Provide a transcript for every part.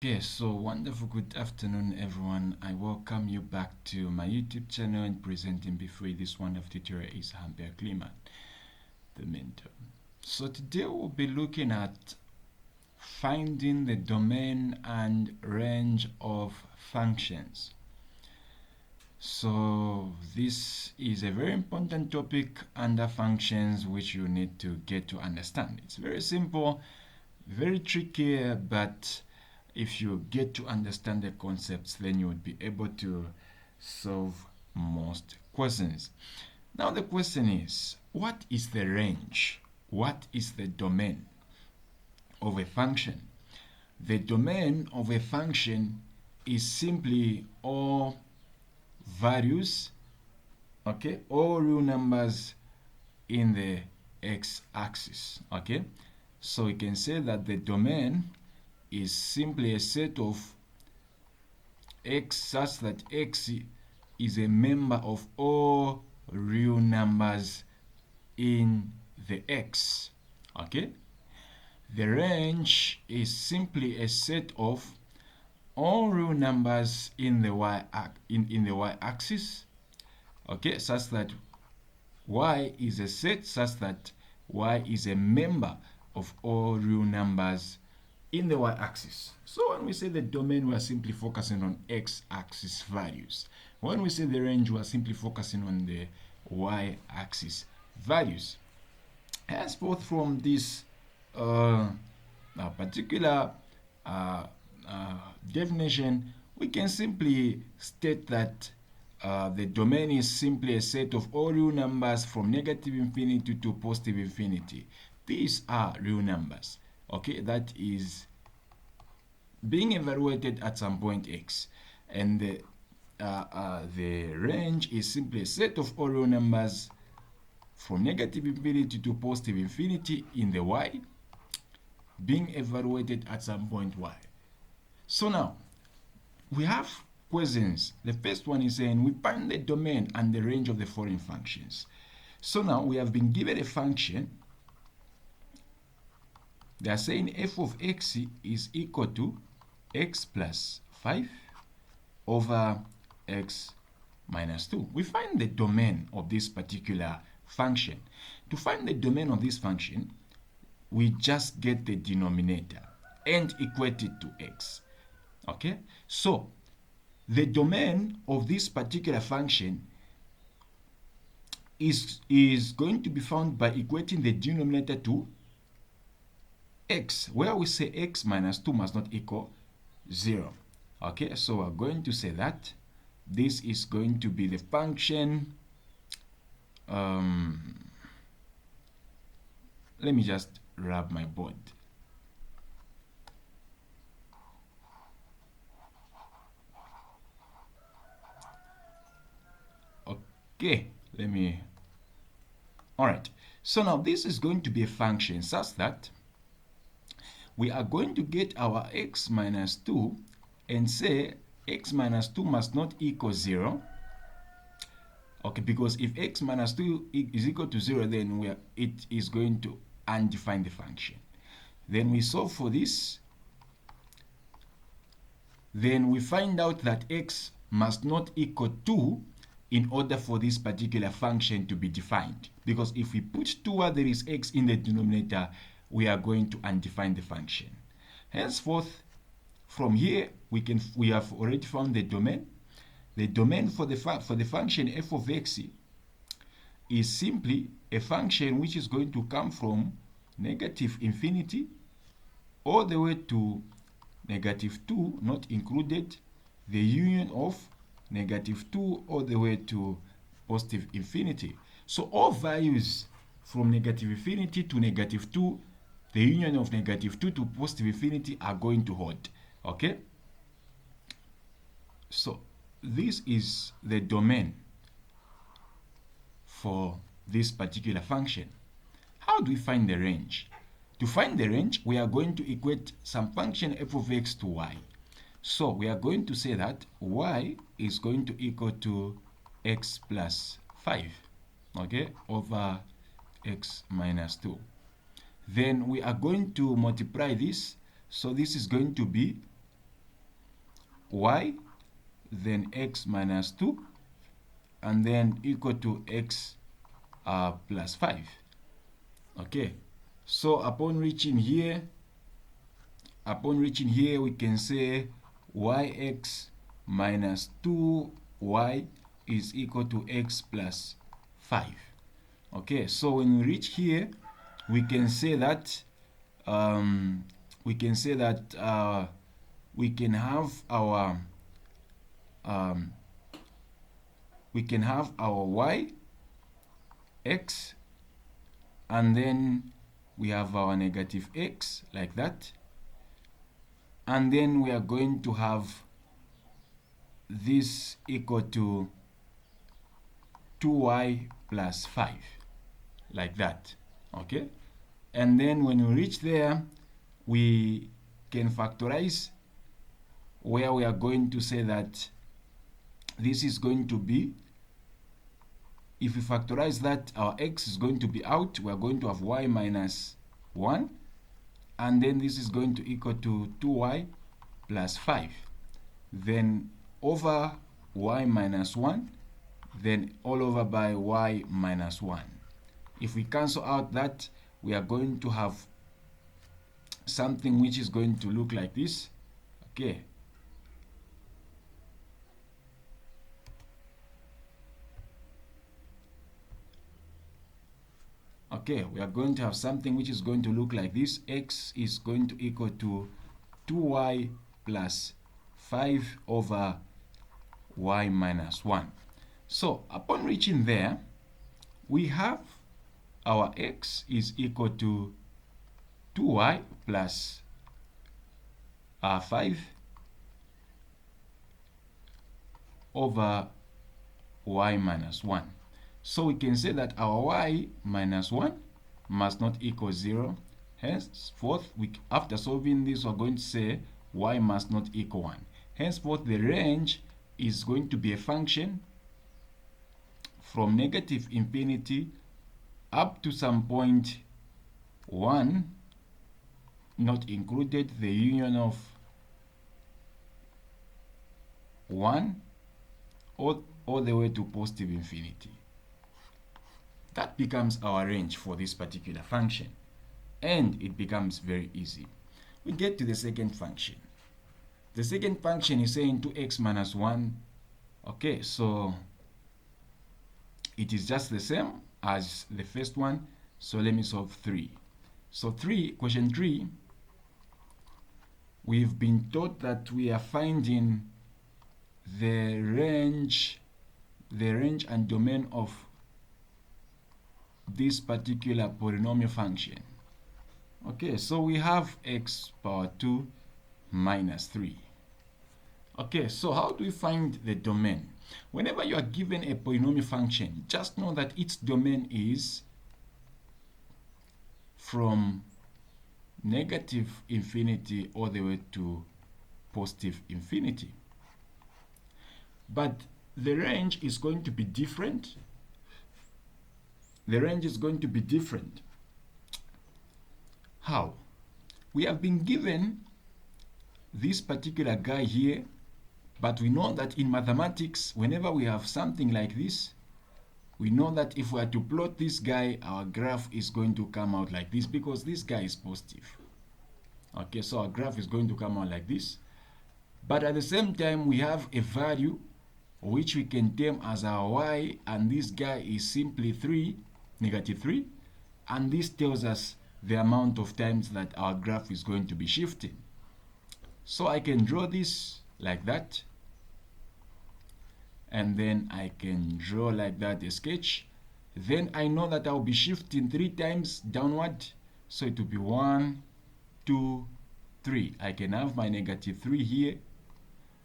Okay, so wonderful good afternoon everyone. I welcome you back to my YouTube channel and presenting before you this wonderful tutorial is Hamper Kliman, the mentor. So today we'll be looking at finding the domain and range of functions. So this is a very important topic under functions which you need to get to understand. It's very simple, very tricky, but if you get to understand the concepts, then you would be able to solve most questions. Now the question is, what is the range? What is the domain of a function? The domain of a function is simply all values, okay, all real numbers in the x-axis, okay? So we can say that the domain is simply a set of x such that x is a member of all real numbers in the x, okay? The range is simply a set of all real numbers in the y-axis, okay, such that y is a set such that y is a member of all real numbers in the y-axis. So when we say the domain, we are simply focusing on x-axis values. When we say the range, we are simply focusing on the y-axis values. Henceforth, from this particular definition, we can simply state that the domain is simply a set of all real numbers from negative infinity to positive infinity. These are real numbers, okay, that is being evaluated at some point x, and the range is simply a set of all real numbers from negative infinity to positive infinity in the y, being evaluated at some point y. So now we have questions. The first one is saying we find the domain and the range of the following functions. So now we have been given a function. They are saying f of x is equal to x plus 5 over x minus 2. We find the domain of this particular function. To find the domain of this function, we just get the denominator and equate it to x. Okay, so the domain of this particular function is going to be found by equating the denominator to x, where we say x minus 2 must not equal 0. Okay, so we're going to say that this is going to be the function. Let me just rub my board. Okay, let me. All right, so now this is going to be a function such that we are going to get our x minus 2 and say x minus 2 must not equal 0. Okay, because if x minus 2 is equal to 0, then it is going to undefine the function. Then we solve for this. Then we find out that x must not equal 2 in order for this particular function to be defined. Because if we put 2 where there is x in the denominator, we are going to undefine the function. Henceforth, from here, we have already found the domain. The domain for the function f of x is simply a function which is going to come from negative infinity all the way to negative 2, not included, the union of negative 2 all the way to positive infinity. So all values from negative infinity to negative 2, the union of negative 2 to positive infinity are going to hold. Okay? So this is the domain for this particular function. How do we find the range? To find the range, we are going to equate some function f of x to y. So we are going to say that y is going to equal to x plus 5, okay, over x minus 2. Then we are going to multiply this. So this is going to be y, then x minus 2, and then equal to x plus 5. Okay, so upon reaching here, we can say yx minus 2y is equal to x plus 5. Okay, so when we reach here, we can say that we can have our y, x, and then we have our negative x like that, and then we are going to have this equal to 2y plus 5 like that. Okay, and then when we reach there, we can factorize, where we are going to say that this is going to be, if we factorize that, our x is going to be out. We are going to have y minus 1, and then this is going to equal to 2y plus 5, then over y minus 1, then all over by y minus 1. If we cancel out that, we are going to have something which is going to look like this. Okay, we are going to have something which is going to look like this. X is going to equal to 2y plus 5 over y minus 1. So upon reaching there, we have our x is equal to 2y plus 5 over y minus 1. So we can say that our y minus 1 must not equal 0. Henceforth, after solving this, we're going to say y must not equal 1. Henceforth, the range is going to be a function from negative infinity up to some point 1, not included, the union of 1 all the way to positive infinity. That becomes our range for this particular function, and it becomes very easy. We get to the second function. The second function is saying 2x minus 1. Okay, so it is just the same as the first one. So let me solve 3. So question 3, we've been taught that we are finding the range and domain of this particular polynomial function. Okay, so we have x power 2 minus 3. Okay, so how do we find the domain? Whenever you are given a polynomial function, just know that its domain is from negative infinity all the way to positive infinity. But the range is going to be different. The range is going to be different. How? We have been given this particular guy here, but we know that in mathematics, whenever we have something like this, we know that if we are to plot this guy, our graph is going to come out like this, because this guy is positive. Okay, so our graph is going to come out like this. But at the same time, we have a value which we can term as our y, and this guy is simply 3, negative 3, and this tells us the amount of times that our graph is going to be shifting. So I can draw this like that, and then I can draw like that a sketch. Then I know that I'll be shifting 3 times downward, so it will be 1, 2, 3. I can have my negative 3 here,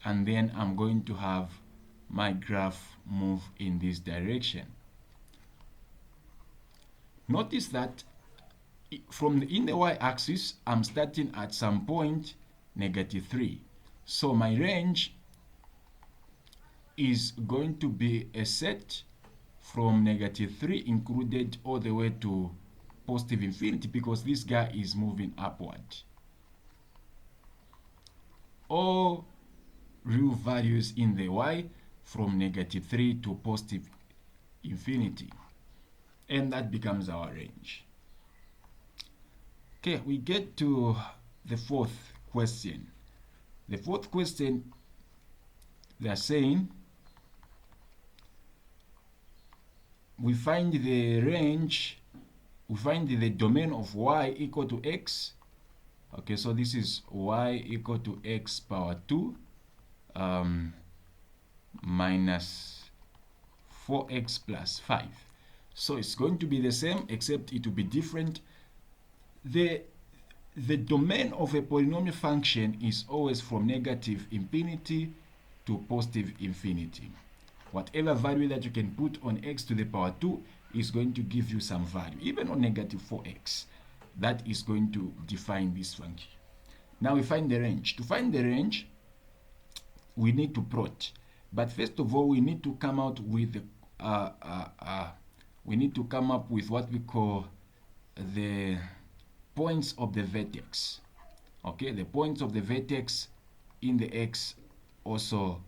and then I'm going to have my graph move in this direction. Notice that in the y-axis, I'm starting at some point negative 3. So my range is going to be a set from negative 3 included all the way to positive infinity, because this guy is moving upward. Or real values in the y from -3 to positive infinity, and that becomes our range. Okay, we get to the fourth question. The fourth question, they are saying we find the range, we find the domain of y equal to x. Okay, so this is y equal to x power 2 minus 4x plus 5. So it's going to be the same, except it will be different. The domain of a polynomial function is always from -infinity to positive infinity. Whatever value that you can put on x to the power 2 is going to give you some value, even on -4x. That is going to define this function. Now we find the range. To find the range, we need to plot. But first of all, we need to come out with what we call the points of the vertex. Okay, the points of the vertex in the x, also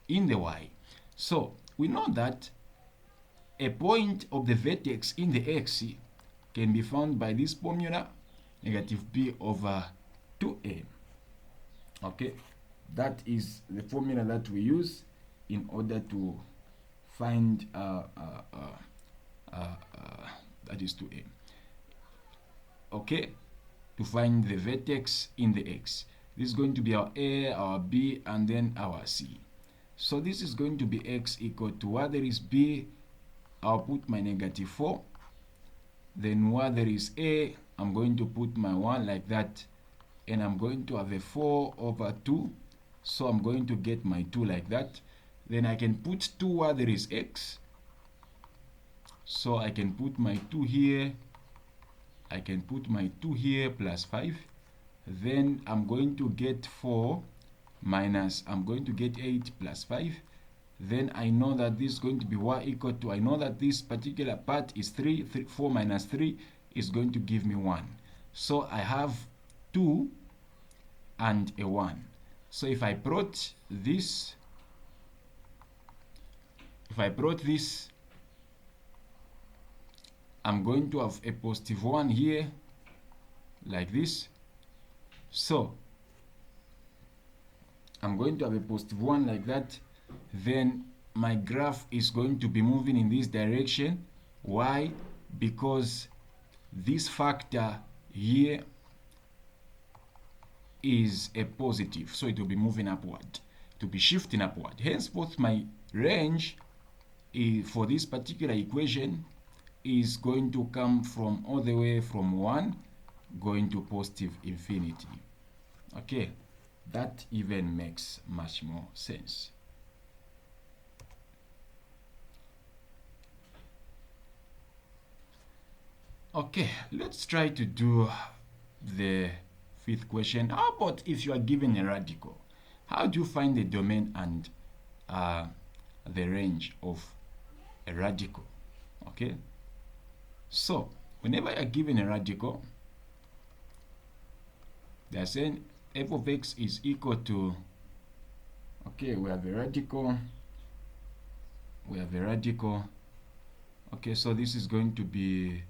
in the y. So we know that a point of the vertex in the x can be found by this formula, -b over 2a. Okay, that is the formula that we use in order to find that is 2a. Okay, to find the vertex in the x. This is going to be our a, our b, and then our c. So this is going to be x equal to, where there is b, I'll put my -4. Then where there is a, I'm going to put my 1 like that, and I'm going to have a 4 over 2. So I'm going to get my 2 like that. Then I can put 2 where there is x. So I can put my 2 here. I can put my 2 here plus 5. Then I'm going to get 4 minus, I'm going to get 8 plus 5. Then I know that this is going to be y equal to, I know that this particular part is 3. 4 minus 3 is going to give me 1. So I have 2 and a 1. So if I plot this, I'm going to have a +1 here, like this. So I'm going to have a +1 like that. Then my graph is going to be moving in this direction. Why? Because this factor here is a positive, so it will be moving upward, to be shifting upward. Henceforth, my range for this particular equation is going to come from all the way from 1 going to positive infinity. Okay, that even makes much more sense. Okay, let's try to do the fifth question. How about if you are given a radical? How do you find the domain and the range of a radical? Okay, so whenever you are given a radical, they are saying f of x is equal to, okay, we have a radical, okay, so this is going to be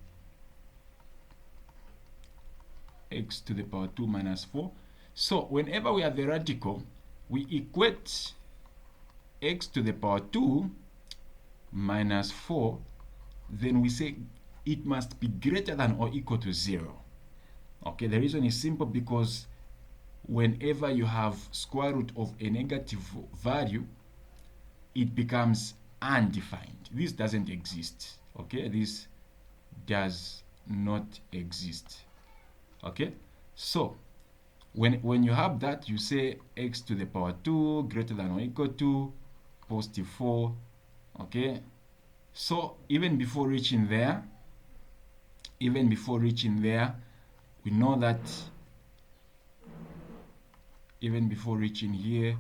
x to the power 2 minus 4. So whenever we have the radical, we equate x to the power 2 minus 4, then we say it must be greater than or equal to 0. Okay, the reason is simple, because whenever you have square root of a negative value, it becomes undefined. This doesn't exist. Okay, this does not exist. Okay, so when you have that, you say x to the power 2 greater than or equal to +4. Okay, so even before reaching there, we know that even before reaching here,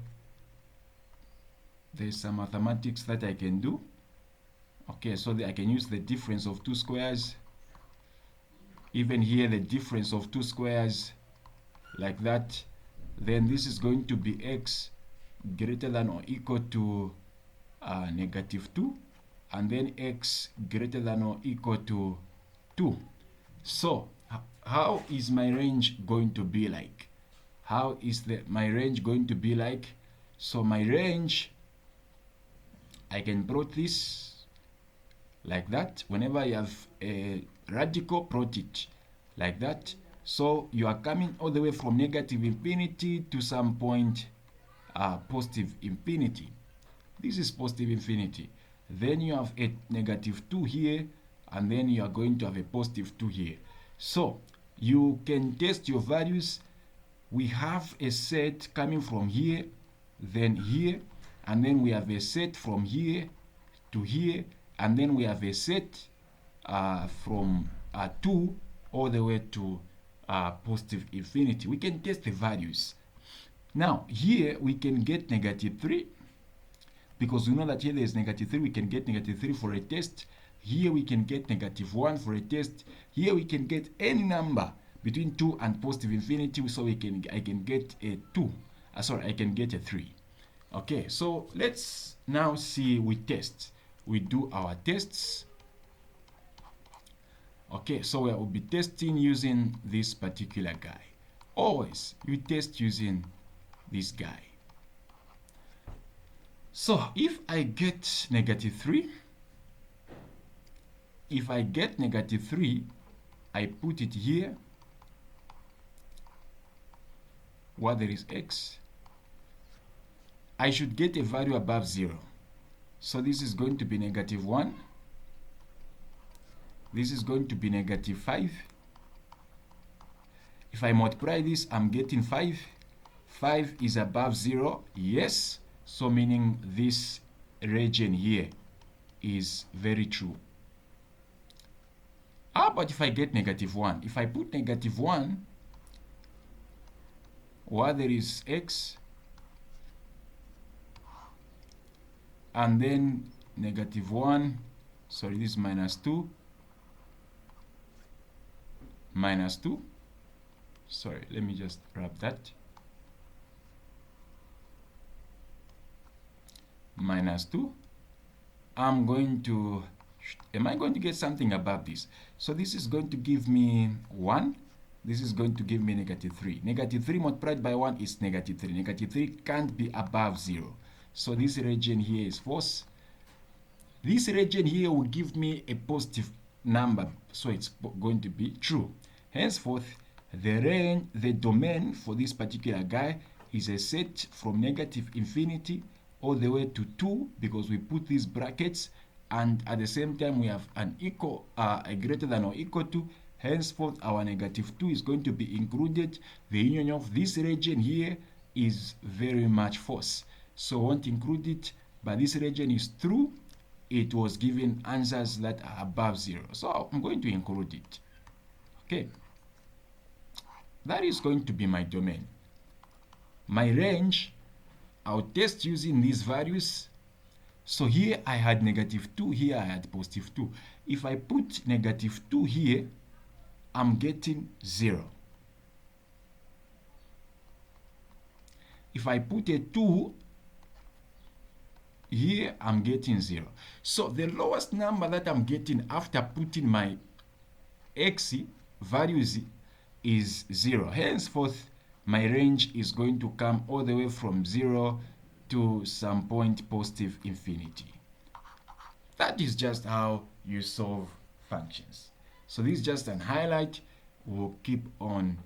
there's some mathematics that I can do. Okay, so I can use the difference of two squares. Even here, the difference of two squares, like that. Then this is going to be x greater than or equal to -2, and then x greater than or equal to 2. So how is my range going to be like? How is my range going to be like? So my range, I can plot this like that. Whenever you have a radical, plot it like that. So you are coming all the way from negative infinity to some point positive infinity. This is positive infinity. Then you have a -2 here, and then you are going to have a +2 here. So you can test your values. We have a set coming from here, then here, and then we have a set from here to here, and then we have a set from 2 all the way to positive infinity. We can test the values. Now here we can get -3, because we know that here there is -3, we can get -3 for a test. Here we can get -1 for a test. Here we can get any number between 2 and positive infinity, so I can get a 2. I can get a 3. Okay, so let's now see, we test. We do our tests. Okay, so we will be testing using this particular guy. Always you test using this guy. So if I get -3, if I get -3, I put it here where there is x. I should get a value above 0. So this is going to be -1. This is going to be -5. If I multiply this, I'm getting 5. 5 is above 0, yes. So meaning this region here is very true. How about if I get -1? If I put -1 where there is x, and then -1, sorry, this is -2, -2, sorry, let me just wrap that, -2, I'm going to, am I going to get something above this? So this is going to give me 1. This is going to give me -3. -3 multiplied by 1 is -3. -3 can't be above 0. So this region here is false. This region here will give me a positive number, so it's going to be true. Henceforth, the domain for this particular guy is a set from -infinity all the way to 2, because we put these brackets, and at the same time we have an equal, a greater than or equal to. Henceforth, our -2 is going to be included. The union of this region here is very much false, so won't include it, but this region is true. It was given answers that are above 0, so I'm going to include it. Okay, that is going to be my domain. My range, I'll test using these values. So here I had -2, here I had +2. If I put -2 here, I'm getting 0. If I put a 2 here, I'm getting 0. So the lowest number that I'm getting after putting my x values is 0. Henceforth, my range is going to come all the way from 0 to some point positive infinity. That is just how you solve functions. So this is just an highlight. We'll keep on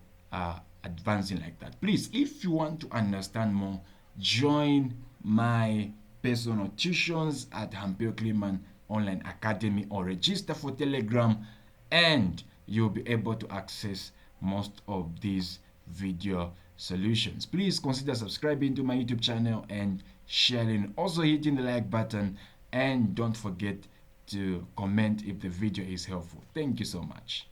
advancing like that. Please, if you want to understand more, join my personal tuitions at Hampel Kliman Online Academy, or register for Telegram, and you'll be able to access most of these video solutions. Please consider subscribing to my YouTube channel and sharing, also hitting the like button, and don't forget to comment if the video is helpful. Thank you so much.